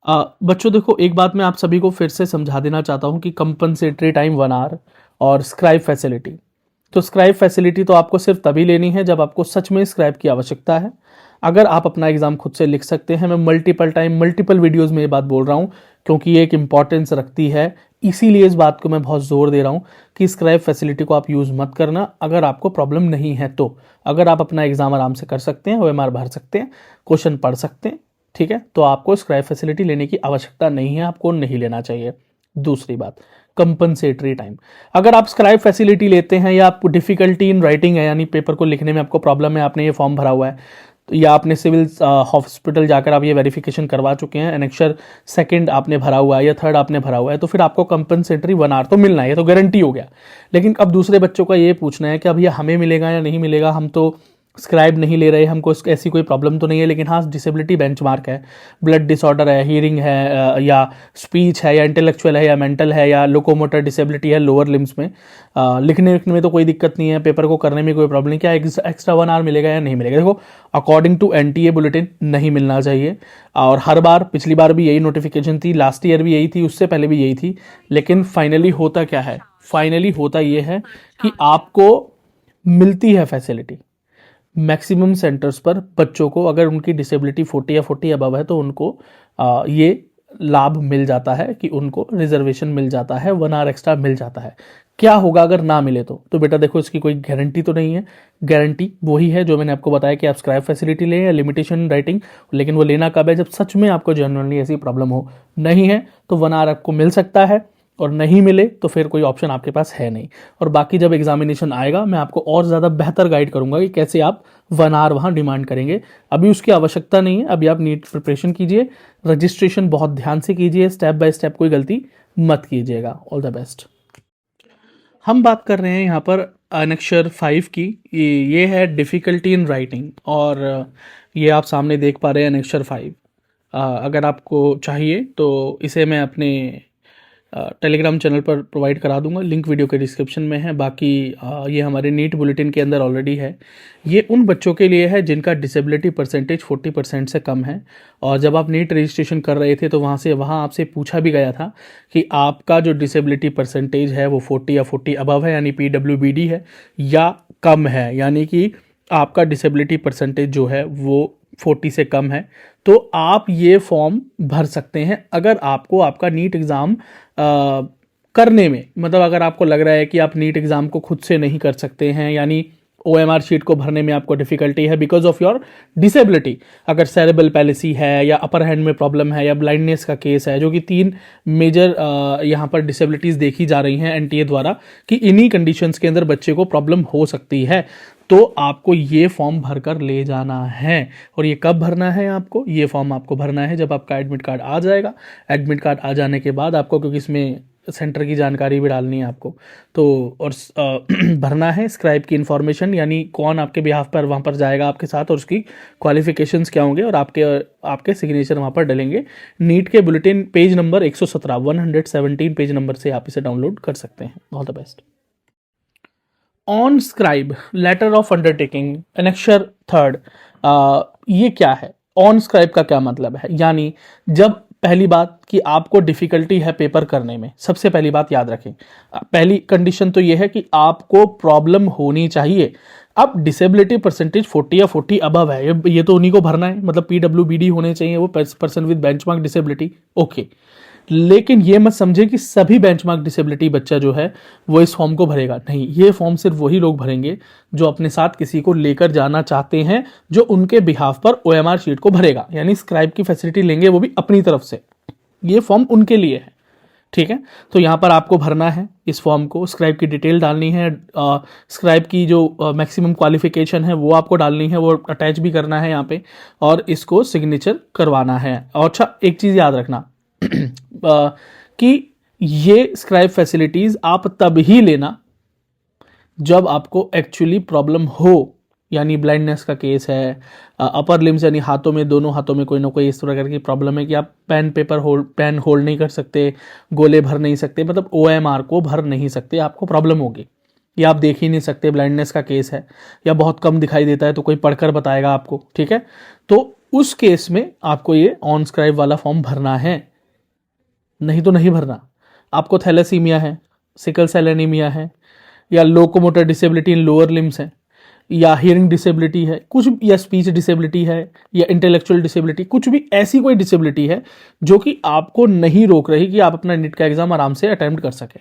बच्चों देखो, एक बात मैं आप सभी को फिर से समझा देना चाहता हूँ कि कंपनसेटरी टाइम 1 आवर और स्क्राइब फैसिलिटी। तो स्क्राइब फैसिलिटी तो आपको सिर्फ तभी लेनी है जब आपको सच में स्क्राइब की आवश्यकता है। अगर आप अपना एग्जाम खुद से लिख सकते हैं, मैं मल्टीपल टाइम मल्टीपल वीडियोस में ये बात बोल रहा हूँ क्योंकि ये एक इंपॉर्टेंस रखती है, इसीलिए इस बात को मैं बहुत जोर दे रहा हूँ कि स्क्राइब फैसिलिटी को आप यूज़ मत करना अगर आपको प्रॉब्लम नहीं है तो। अगर आप अपना एग्जाम आराम से कर सकते हैं, OMR भर सकते हैं, क्वेश्चन पढ़ सकते हैं, ठीक है, तो आपको स्क्राइब फैसिलिटी लेने की आवश्यकता नहीं है, आपको नहीं लेना चाहिए। दूसरी बात, कंपनसेटरी टाइम। अगर आप स्क्राइब फैसिलिटी लेते हैं या आपको डिफिकल्टी इन राइटिंग है, यानी पेपर को लिखने में आपको प्रॉब्लम है, आपने ये फॉर्म भरा हुआ है, तो या आपने सिविल हॉस्पिटल जाकर आप ये वेरिफिकेशन करवा चुके हैं, एनेक्शर सेकंड आपने भरा हुआ है या थर्ड आपने भरा हुआ है, तो फिर आपको कंपनसेटरी 1 आवर तो मिलना है, ये तो गारंटी हो गया। लेकिन अब दूसरे बच्चों का ये पूछना है कि अब ये हमें मिलेगा या नहीं मिलेगा, हम तो स्क्राइब नहीं ले रहे, हमको ऐसी कोई प्रॉब्लम तो नहीं है, लेकिन हाँ डिसेबिलिटी बेंचमार्क है, ब्लड डिसऑर्डर है, हियरिंग है, या स्पीच है, या इंटेलेक्चुअल है, या मेंटल है, या लोकोमोटर डिसेबिलिटी है लोअर लिम्स में, लिखने में तो कोई दिक्कत नहीं है, पेपर को करने में कोई प्रॉब्लम नहीं, क्या एक्स्ट्रा 1 आवर मिलेगा या नहीं मिलेगा? देखो, अकॉर्डिंग टू NTA बुलेटिन नहीं मिलना चाहिए। और हर बार, पिछली बार भी यही नोटिफिकेशन थी, लास्ट ईयर भी यही थी, उससे पहले भी यही थी, लेकिन फाइनली होता क्या है? फाइनली होता ये है कि आपको मिलती है फैसिलिटी मैक्सिमम सेंटर्स पर। बच्चों को अगर उनकी डिसेबिलिटी 40 या 40 अबव है तो उनको ये लाभ मिल जाता है कि उनको रिजर्वेशन मिल जाता है, 1 आवर एक्स्ट्रा मिल जाता है। क्या होगा अगर ना मिले तो बेटा देखो, इसकी कोई गारंटी तो नहीं है। गारंटी वही है जो मैंने आपको बताया कि आप स्क्राइब फैसिलिटी लें या लिमिटेशन इन राइटिंग, लेकिन वो लेना कब है? जब सच में आपको जनरली ऐसी प्रॉब्लम हो। नहीं है तो 1 आवर आपको मिल सकता है, और नहीं मिले तो फिर कोई ऑप्शन आपके पास है नहीं। और बाकी जब एग्जामिनेशन आएगा मैं आपको और ज़्यादा बेहतर गाइड करूंगा कि कैसे आप 1 आवर वहाँ डिमांड करेंगे। अभी उसकी आवश्यकता नहीं है, अभी आप नीट प्रिपरेशन कीजिए, रजिस्ट्रेशन बहुत ध्यान से कीजिए, स्टेप बाय स्टेप कोई गलती मत कीजिएगा। All the best. हम बात कर रहे हैं यहाँ पर अनेक्शर 5 की। ये है डिफ़िकल्टी इन राइटिंग, और ये आप सामने देख पा रहे हैं अनेक्शर 5। अगर आपको चाहिए तो इसे मैं अपने टेलीग्राम चैनल पर प्रोवाइड करा दूंगा, लिंक वीडियो के डिस्क्रिप्शन में है। बाकी ये हमारे नीट बुलेटिन के अंदर ऑलरेडी है। ये उन बच्चों के लिए है जिनका डिसेबिलिटी परसेंटेज 40% से कम है। और जब आप नीट रजिस्ट्रेशन कर रहे थे तो वहाँ आपसे पूछा भी गया था कि आपका जो डिसेबिलिटी परसेंटेज है वो 40 या 40 अबव है, यानी PWBD है, या कम है, यानी कि आपका डिसेबिलिटी परसेंटेज जो है वो 40 से कम है, तो आप ये फॉर्म भर सकते हैं। अगर आपको आपका नीट एग्ज़ाम करने में, मतलब अगर आपको लग रहा है कि आप नीट एग्ज़ाम को खुद से नहीं कर सकते हैं, यानी OMR शीट को भरने में आपको डिफिकल्टी है बिकॉज ऑफ योर डिसेबिलिटी, अगर सेरेब्रल पैलिसी है, या अपर हैंड में प्रॉब्लम है, या ब्लाइंडनेस का केस है, जो कि 3 मेजर यहाँ पर डिसेबिलिटीज़ देखी जा रही हैं NTA द्वारा कि इन्हीं कंडीशंस के अंदर बच्चे को प्रॉब्लम हो सकती है, तो आपको ये फॉर्म भरकर ले जाना है। और ये कब भरना है? आपको ये फॉर्म आपको भरना है जब आपका एडमिट कार्ड आ जाएगा। एडमिट कार्ड आ जाने के बाद आपको, क्योंकि इसमें सेंटर की जानकारी भी डालनी है आपको, तो और भरना है स्क्राइब की इन्फॉर्मेशन, यानी कौन आपके बिहाफ पर वहाँ पर जाएगा आपके साथ, और उसकी क्वालिफिकेशंस क्या होंगे, और आपके सिग्नेचर वहाँ पर डलेंगे। नीट के bulletin page number 117 117 page number से आप इसे डाउनलोड कर सकते हैं। All the best. On scribe letter of undertaking annexure 3, ये क्या है? ऑन स्क्राइब का क्या मतलब है? यानी जब, पहली बात कि आपको डिफिकल्टी है पेपर करने में, सबसे पहली बात याद रखें, पहली कंडीशन तो ये है कि आपको प्रॉब्लम होनी चाहिए। अब डिसेबिलिटी परसेंटेज 40 या 40 अबव है, ये तो उन्हीं को भरना है, मतलब PWBD होने चाहिए, वो person with benchmark disability, okay. लेकिन ये मत समझे कि सभी बेंचमार्क डिसेबिलिटी बच्चा जो है वो इस फॉर्म को भरेगा, नहीं। ये फॉर्म सिर्फ वही लोग भरेंगे जो अपने साथ किसी को लेकर जाना चाहते हैं, जो उनके बिहाफ पर OMR शीट को भरेगा, यानी स्क्राइब की फैसिलिटी लेंगे वो भी अपनी तरफ से। ये फॉर्म उनके लिए है, ठीक है। तो यहाँ पर आपको भरना है इस फॉर्म को, स्क्राइब की डिटेल डालनी है, स्क्राइब की जो मैक्सिमम क्वालिफिकेशन है वो आपको डालनी है, वो अटैच भी करना है यहाँ पे, और इसको सिग्नेचर करवाना है। और अच्छा, एक चीज़ याद रखना कि ये स्क्राइब फैसिलिटीज आप तब ही लेना जब आपको एक्चुअली प्रॉब्लम हो, यानी ब्लाइंडनेस का केस है, अपर लिम्स यानी हाथों में, दोनों हाथों में कोई ना कोई इस प्रकार की प्रॉब्लम है कि आप पेन होल्ड नहीं कर सकते, गोले भर नहीं सकते, मतलब OMR को भर नहीं सकते, आपको प्रॉब्लम होगी, या आप देख ही नहीं सकते, ब्लाइंडनेस का केस है, या बहुत कम दिखाई देता है तो कोई पढ़कर बताएगा आपको, ठीक है। तो उस केस में आपको ये ऑन स्क्राइब वाला फॉर्म भरना है, नहीं तो नहीं भरना। आपको थैलेसीमिया है, सिकल सेल एनीमिया है, या लोकोमोटर डिसेबिलिटी इन लोअर लिम्स है, या हियरिंग डिसेबिलिटी है कुछ, या स्पीच डिसेबिलिटी है, या इंटेलेक्चुअल डिसेबिलिटी, कुछ भी ऐसी कोई डिसेबिलिटी है जो कि आपको नहीं रोक रही कि आप अपना नीट का एग्जाम आराम से अटेम्प्ट कर सके,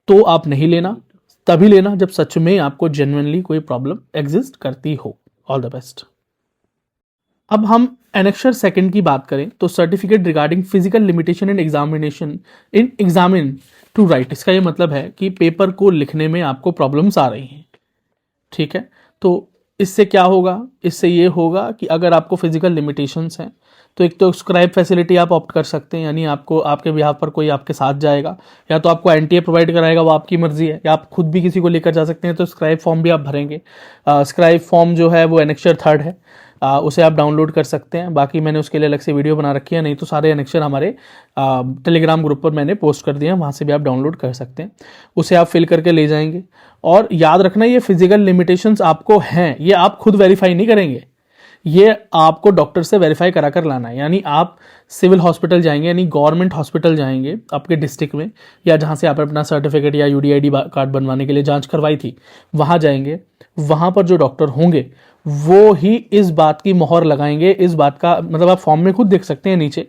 तो आप नहीं लेना। तभी लेना जब सच में आपको जेन्युइनली कोई प्रॉब्लम एग्जिस्ट करती हो। All the best. अब हम एनेक्चर सेकंड की बात करें तो certificate regarding physical limitation in examination in examine to write. इसका ये मतलब है कि पेपर को लिखने में आपको प्रॉब्लम्स आ रही हैं, ठीक है। तो इससे क्या होगा, इससे ये होगा कि अगर आपको फिजिकल लिमिटेशंस हैं तो एक तो स्क्राइब फैसिलिटी आप ऑप्ट कर सकते हैं, यानी आपको आपके बिहाफ पर कोई आपके साथ जाएगा, या तो आपको एनटीए प्रोवाइड कराएगा, वो आपकी मर्जी है, या आप खुद भी किसी को लेकर जा सकते हैं। तो स्क्राइब फॉर्म भी आप भरेंगे। स्क्राइब फॉर्म जो है वो एनेक्चर थर्ड है, उसे आप डाउनलोड कर सकते हैं। बाकी मैंने उसके लिए अलग से वीडियो बना रखी है, नहीं तो सारे एनेक्चर हमारे टेलीग्राम ग्रुप पर मैंने पोस्ट कर दिए हैं, वहाँ से भी आप डाउनलोड कर सकते हैं। उसे आप फिल करके ले जाएंगे। और याद रखना, ये फिजिकल लिमिटेशंस आपको हैं, ये आप खुद वेरीफाई नहीं करेंगे, ये आपको डॉक्टर से वेरीफाई करा कर लाना है। यानी आप सिविल हॉस्पिटल जाएंगे, यानी गवर्नमेंट हॉस्पिटल जाएंगे आपके डिस्ट्रिक्ट में, या जहाँ से आपने अपना सर्टिफिकेट या यूडीआईडी कार्ड बनवाने के लिए जांच करवाई थी, वहाँ जाएंगे। वहाँ पर जो डॉक्टर होंगे वो ही इस बात की मोहर लगाएंगे, इस बात का मतलब आप फॉर्म में खुद देख सकते हैं नीचे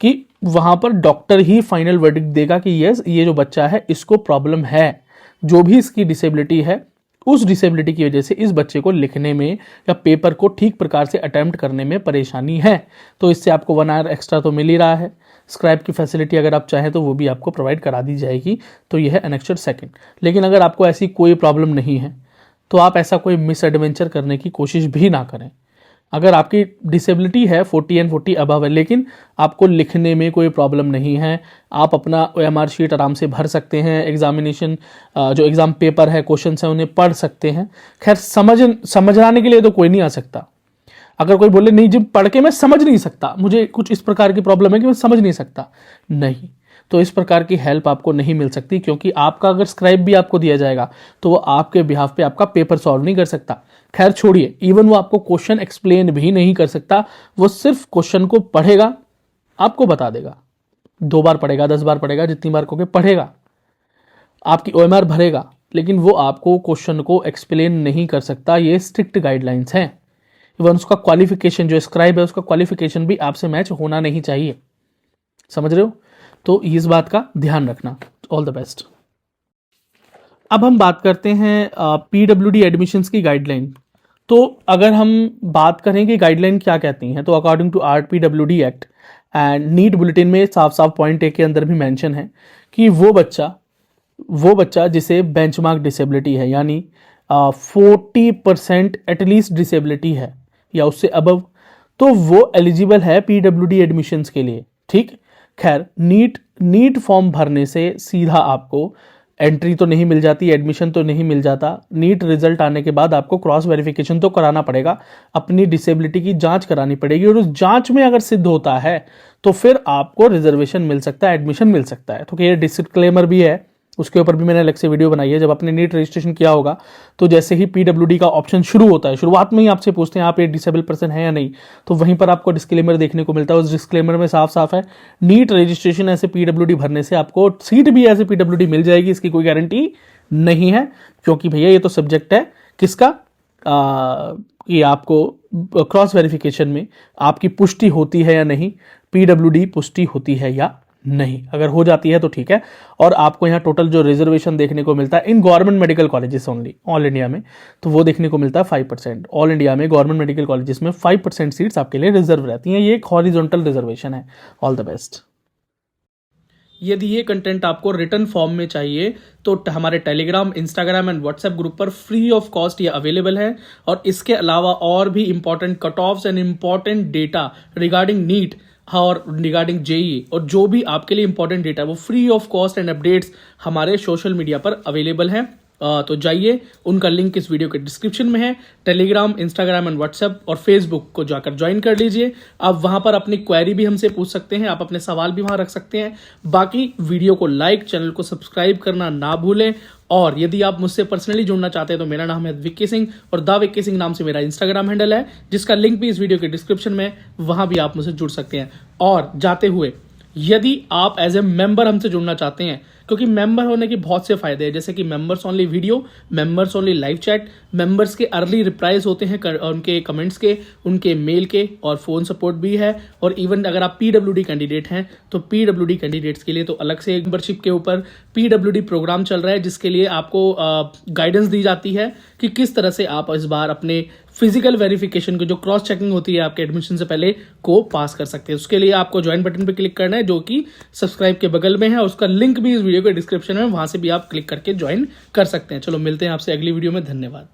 कि वहाँ पर डॉक्टर ही फाइनल वर्डिक्ट देगा कि यस, ये जो बच्चा है इसको प्रॉब्लम है, जो भी इसकी डिसेबिलिटी है उस डिसेबिलिटी की वजह से इस बच्चे को लिखने में या पेपर को ठीक प्रकार से अटेम्प्ट करने में परेशानी है। तो इससे आपको 1 आवर एक्स्ट्रा तो मिल ही रहा है। स्क्राइब की फैसिलिटी अगर आप चाहें तो वो भी आपको प्रोवाइड करा दी जाएगी। तो यह है एनेक्चर सेकंड। लेकिन अगर आपको ऐसी कोई प्रॉब्लम नहीं है तो आप ऐसा कोई मिस एडवेंचर करने की कोशिश भी ना करें। अगर आपकी डिसेबिलिटी है 40 एंड 40 अबव है, लेकिन आपको लिखने में कोई प्रॉब्लम नहीं है, आप अपना OMR शीट आराम से भर सकते हैं, एग्जामिनेशन जो एग्ज़ाम पेपर है, क्वेश्चन है, उन्हें पढ़ सकते हैं। खैर समझाने के लिए तो कोई नहीं आ सकता। अगर कोई बोले नहीं जब पढ़ के मैं समझ नहीं सकता, मुझे कुछ इस प्रकार की प्रॉब्लम है कि मैं समझ नहीं सकता, नहीं, तो इस प्रकार की हेल्प आपको नहीं मिल सकती, क्योंकि आपका अगर स्क्राइब भी आपको दिया जाएगा तो वो आपके बिहाफ पे आपका पेपर सॉल्व नहीं कर सकता। खैर छोड़िए, इवन वो आपको क्वेश्चन एक्सप्लेन भी नहीं कर सकता, वो सिर्फ क्वेश्चन को पढ़ेगा, आपको बता देगा। 2 बार पढ़ेगा, 10 बार पढ़ेगा, जितनी बार कहोगे पढ़ेगा, आपकी OMR भरेगा, लेकिन वो आपको क्वेश्चन को एक्सप्लेन नहीं कर सकता। ये स्ट्रिक्ट गाइडलाइंस हैं। इवन उसका क्वालिफिकेशन जो स्क्राइब है, उसका क्वालिफिकेशन भी आपसे मैच होना नहीं चाहिए। समझ रहे हो? तो इस बात का ध्यान रखना। All the best. अब हम बात करते हैं PWD एडमिशन्स की गाइडलाइन। तो अगर हम बात करें कि गाइडलाइन क्या कहती हैं, तो according to RPWD act and NEET bulletin में साफ साफ पॉइंट 1 के अंदर भी मेंशन है कि वो बच्चा जिसे बेंचमार्क डिसेबिलिटी है, यानी 40% एटलीस्ट डिसेबिलिटी है या उससे अबव, तो वो एलिजिबल है PWD एडमिशन्स के लिए। ठीक। खैर, नीट फॉर्म भरने से सीधा आपको एंट्री तो नहीं मिल जाती, एडमिशन तो नहीं मिल जाता। नीट रिजल्ट आने के बाद आपको क्रॉस वेरिफिकेशन तो कराना पड़ेगा, अपनी डिसेबिलिटी की जांच करानी पड़ेगी, और उस जांच में अगर सिद्ध होता है तो फिर आपको रिजर्वेशन मिल सकता है, एडमिशन मिल सकता है। तो ये डिस्क्लेमर भी है, उसके ऊपर भी मैंने अलग से वीडियो बनाई है। जब आपने नीट रजिस्ट्रेशन किया होगा तो जैसे ही PWD का ऑप्शन शुरू होता है, शुरुआत में ही आपसे पूछते हैं आप एक डिसेबल पर्सन है या नहीं, तो वहीं पर आपको डिस्क्लेमर देखने को मिलता है। उस डिस्क्लेमर में साफ साफ है, नीट रजिस्ट्रेशन ऐसे PWD भरने से आपको सीट भी ऐसे PWD मिल जाएगी, इसकी कोई गारंटी नहीं है, क्योंकि भैया ये तो सब्जेक्ट है किसका, कि आपको क्रॉस वेरिफिकेशन में आपकी पुष्टि होती है या नहीं, PWD पुष्टि होती है या नहीं। अगर हो जाती है तो ठीक है। और आपको यहाँ टोटल जो रिजर्वेशन देखने को मिलता है in government medical colleges only, all India में, तो वो देखने को मिलता है 5%। ऑल इंडिया में गवर्नमेंट मेडिकल कॉलेजेस में 5% सीट्स आपके लिए रिजर्व रहती हैं। ये एक हॉरिजॉन्टल रिजर्वेशन है। All the best. यदि ये कंटेंट आपको रिटर्न फॉर्म में चाहिए तो हमारे Telegram, Instagram and WhatsApp group पर फ्री ऑफ कॉस्ट ये अवेलेबल है। और इसके अलावा और भी important cut offs and important data regarding NEET और रिगार्डिंग जेई और जो भी आपके लिए इंपॉर्टेंट डेटा वो free of cost and updates हमारे सोशल मीडिया पर अवेलेबल है। तो जाइए, उनका लिंक इस वीडियो के डिस्क्रिप्शन में है। टेलीग्राम, इंस्टाग्राम एंड व्हाट्सएप और फेसबुक को जाकर ज्वाइन कर लीजिए। आप वहां पर अपनी क्वेरी भी हमसे पूछ सकते हैं, आप अपने सवाल भी वहां रख सकते हैं। बाकी वीडियो को लाइक, चैनल को सब्सक्राइब करना ना भूलें और यदि आप मुझसे पर्सनली जुड़ना चाहते हैं तो मेरा नाम है विक्की सिंह और द विक्की सिंह नाम से मेरा इंस्टाग्राम हैंडल है, जिसका लिंक भी इस वीडियो के डिस्क्रिप्शन में, वहां भी आप मुझसे जुड़ सकते हैं। और जाते हुए यदि आप एज ए मेंबर हमसे जुड़ना चाहते हैं, क्योंकि मेंबर होने के बहुत से फायदे हैं, जैसे कि members only video, members only live chat, members के अर्ली रिप्लाईज होते हैं उनके कमेंट्स के, उनके मेल के, और फोन सपोर्ट भी है। और इवन अगर आप पीडब्ल्यूडी कैंडिडेट हैं तो पीडब्ल्यूडी कैंडिडेट्स के लिए तो अलग से मेंबरशिप के ऊपर पीडब्ल्यूडी प्रोग्राम चल रहा है, जिसके लिए आपको गाइडेंस दी जाती है कि किस तरह से आप इस बार अपने फिजिकल वेरिफिकेशन को, जो क्रॉस चेकिंग होती है आपके एडमिशन से पहले, को पास कर सकते हैं। उसके लिए आपको ज्वाइन बटन पे क्लिक करना है, जो कि सब्सक्राइब के बगल में है, और उसका लिंक भी इस वीडियो के डिस्क्रिप्शन में, वहां से भी आप क्लिक करके ज्वाइन कर सकते हैं। चलो मिलते हैं आपसे अगली वीडियो में। धन्यवाद।